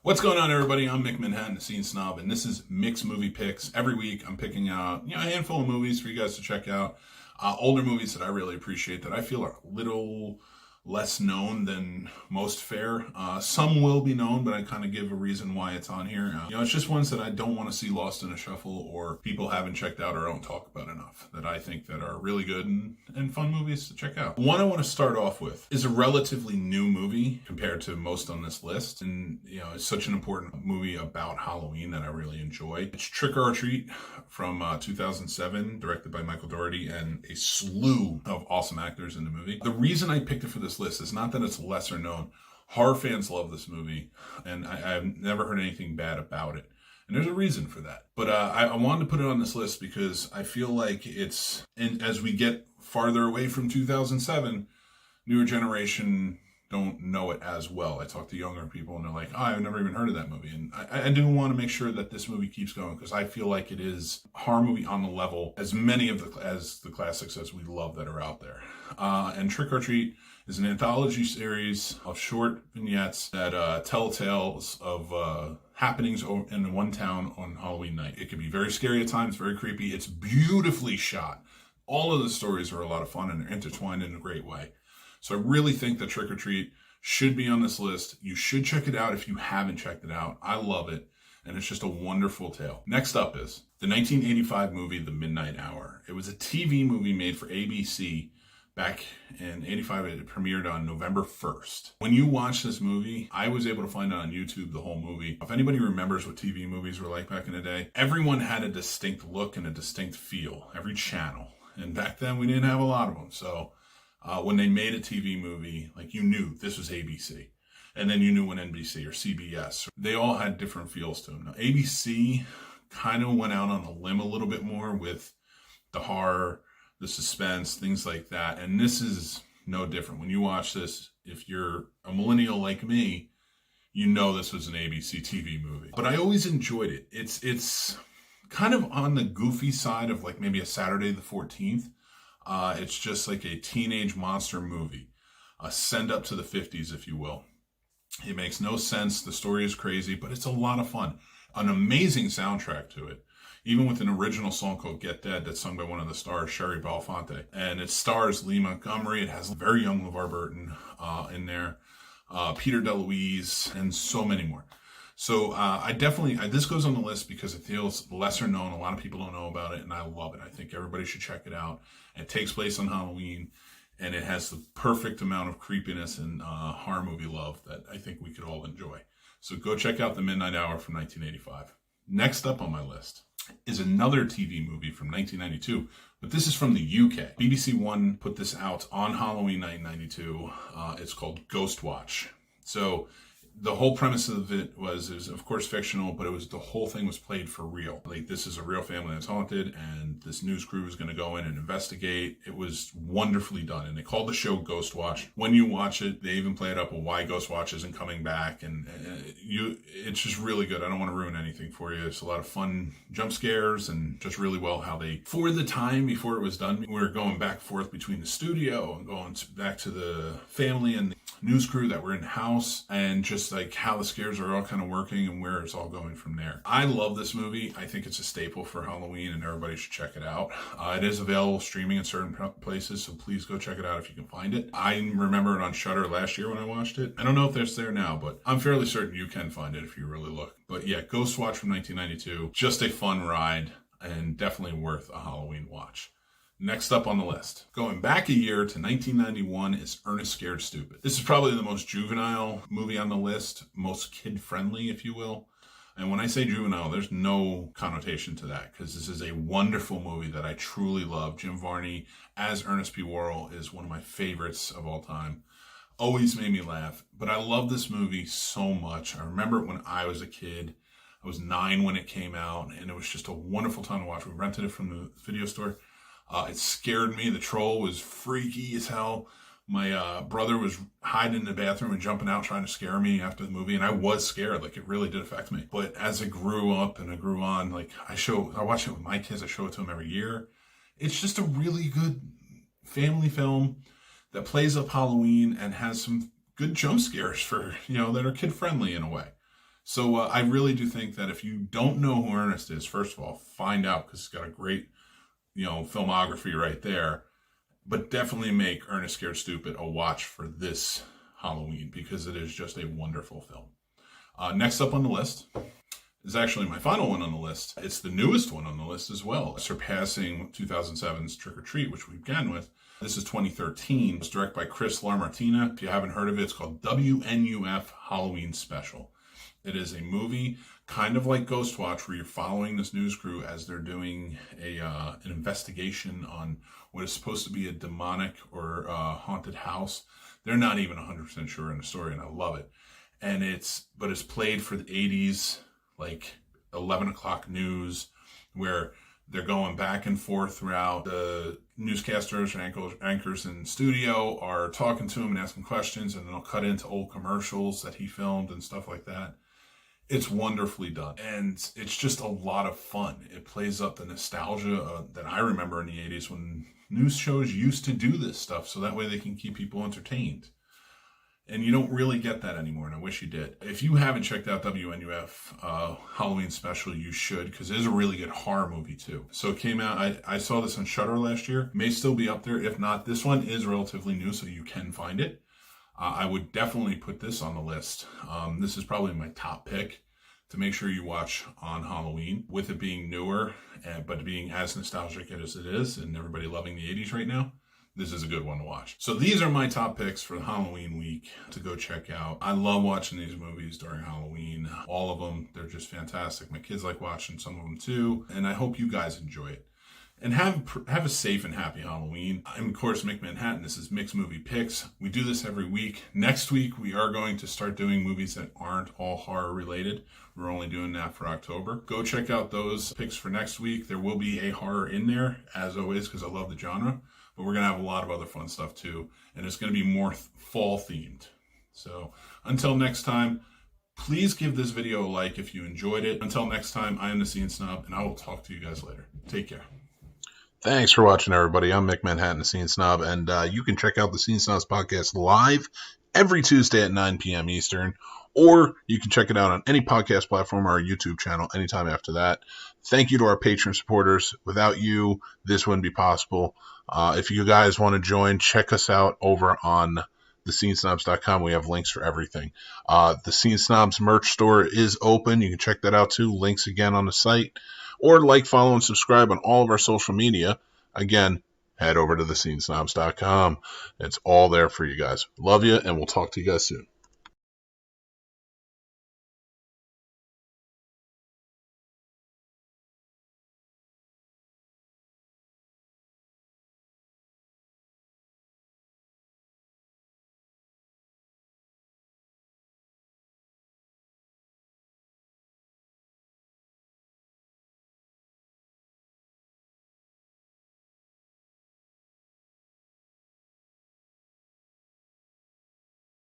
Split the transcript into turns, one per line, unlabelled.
What's going on, everybody? I'm Mick Manhattan, the Scene Snob, and this is Mick's Movie Picks. Every week, I'm picking out a handful of movies for you guys to check out. Older movies that I really appreciate that I feel are a little less known than most fare. Some will be known, but I kind of give a reason why it's on here. It's just ones that I don't want to see lost in a shuffle or people haven't checked out or don't talk about enough that I think that are really good and fun movies to check out. One I want to start off with is a relatively new movie compared to most on this list. And, it's such an important movie about Halloween that I really enjoy. It's Trick or Treat from 2007, directed by Michael Dougherty and a slew of awesome actors in the movie. The reason I picked it for this list is not that it's lesser known. Horror fans love this movie, and I've never heard anything bad about it. And there's a reason for that. But I wanted to put it on this list because I feel like and as we get farther away from 2007, newer generation don't know it as well. I talk to younger people and they're like, I've never even heard of that movie. And I do want to make sure that this movie keeps going because I feel like it is a horror movie on the level as many of the classics as we love that are out there. And Trick or Treat is an anthology series of short vignettes that tell tales of happenings in one town on Halloween night. It can be very scary at times, very creepy. It's beautifully shot. All of the stories are a lot of fun and they're intertwined in a great way. So I really think that Trick or Treat should be on this list. You should check it out if you haven't checked it out. I love it, and it's just a wonderful tale. Next up is the 1985 movie, The Midnight Hour. It was a TV movie made for ABC back in 85. It premiered on November 1st. When you watch this movie, I was able to find it on YouTube, the whole movie. If anybody remembers what TV movies were like back in the day, everyone had a distinct look and a distinct feel, every channel. And back then, we didn't have a lot of them, so when they made a TV movie, you knew this was ABC. And then you knew when NBC or CBS. They all had different feels to them. Now, ABC kind of went out on a limb a little bit more with the horror, the suspense, things like that. And this is no different. When you watch this, if you're a millennial like me, you know this was an ABC TV movie. But I always enjoyed it. It's kind of on the goofy side of maybe a Saturday the 14th. It's just like a teenage monster movie, a send up to the 50s, if you will. It makes no sense. The story is crazy, but it's a lot of fun. An amazing soundtrack to it, even with an original song called Get Dead that's sung by one of the stars, Sherry Belafonte. And it stars Lee Montgomery. It has very young LeVar Burton in there, Peter DeLuise, and so many more. So this goes on the list because it feels lesser known. A lot of people don't know about it, and I love it. I think everybody should check it out. It takes place on Halloween, and it has the perfect amount of creepiness and horror movie love that I think we could all enjoy. So go check out The Midnight Hour from 1985. Next up on my list is another TV movie from 1992, but this is from the UK. BBC One put this out on Halloween night in 92. It's called Ghostwatch. So the whole premise of it was of course fictional, but the whole thing was played for real. This is a real family that's haunted, and this news crew is going to go in and investigate. It was wonderfully done, and they called the show Ghostwatch. When you watch it, they even play it up with why Ghostwatch isn't coming back, and it's just really good. I don't want to ruin anything for you. It's a lot of fun jump scares, and just really well how they, for the time before it was done, we were going back and forth between the studio and going back to the family and the news crew that were in house, and just how the scares are all kind of working and where it's all going from there. I love this movie. I think it's a staple for Halloween and everybody should check it out. It is available streaming in certain places, so please go check it out if you can find it. I remember it on Shudder last year when I watched it. I don't know if it's there now, but I'm fairly certain you can find it if you really look. But yeah, Ghostwatch from 1992. Just a fun ride and definitely worth a Halloween watch. Next up on the list, going back a year to 1991, is Ernest Scared Stupid. This is probably the most juvenile movie on the list, most kid-friendly, if you will. And when I say juvenile, there's no connotation to that, because this is a wonderful movie that I truly love. Jim Varney as Ernest P. Worrell is one of my favorites of all time. Always made me laugh. But I love this movie so much. I remember it when I was a kid. I was 9 when it came out, and it was just a wonderful time to watch. We rented it from the video store. It scared me. The troll was freaky as hell. My brother was hiding in the bathroom and jumping out trying to scare me after the movie, and I was scared. It really did affect me. But as I grew up and I grew on, I watch it with my kids. I show it to them every year. It's just a really good family film that plays up Halloween and has some good jump scares for, that are kid friendly in a way. So I really do think that if you don't know who Ernest is, first of all, find out, because he's got a great, filmography right there. But definitely make Ernest Scared Stupid a watch for this Halloween, because it is just a wonderful film. Next up on the list is actually my final one on the list. It's the newest one on the list as well, surpassing 2007's Trick or Treat, which we began with. This is 2013. It's directed by Chris LaMartina. If you haven't heard of it, it's called WNUF Halloween Special. It is a movie kind of like Ghostwatch, where you're following this news crew as they're doing an investigation on what is supposed to be a demonic or haunted house. They're not even 100% sure in the story, and I love it. But it's played for the 80s, like 11 o'clock news, where they're going back and forth throughout. The newscasters and anchors in studio are talking to him and asking questions, and then they'll cut into old commercials that he filmed and stuff like that. It's wonderfully done, and it's just a lot of fun. It plays up the nostalgia that I remember in the 80s when news shows used to do this stuff, so that way they can keep people entertained. And you don't really get that anymore, and I wish you did. If you haven't checked out WNUF Halloween Special, you should, because it is a really good horror movie too. So it came out, I saw this on Shudder last year. It may still be up there. If not, this one is relatively new, so you can find it. I would definitely put this on the list. This is probably my top pick to make sure you watch on Halloween, with it being newer, but being as nostalgic as it is, and everybody loving the 80s right now. This is a good one to watch. So these are my top picks for Halloween week to go check out. I love watching these movies during Halloween. All of them, they're just fantastic. My kids like watching some of them too, and I hope you guys enjoy it. And have a safe and happy Halloween. I'm, of course, Mick Manhattan. This is Mick's Movie Picks. We do this every week. Next week, we are going to start doing movies that aren't all horror related. We're only doing that for October. Go check out those picks for next week. There will be a horror in there, as always, because I love the genre. But we're going to have a lot of other fun stuff, too. And it's going to be more fall-themed. So until next time, please give this video a like if you enjoyed it. Until next time, I am the Scene Snob, and I will talk to you guys later. Take care.
Thanks for watching, everybody. I'm Mick Manhattan, the Scene Snob, and you can check out the Scene Snobs podcast live every Tuesday at 9 p.m. Eastern, or you can check it out on any podcast platform or our YouTube channel anytime after that. Thank you to our Patreon supporters. Without you, this wouldn't be possible. If you guys want to join, check us out over on thescenesnobs.com. We have links for everything. The Scene Snobs merch store is open. You can check that out too. Links again on the site. Or like, follow, and subscribe on all of our social media. Again, head over to thescenesnobs.com. It's all there for you guys. Love you, and we'll talk to you guys soon.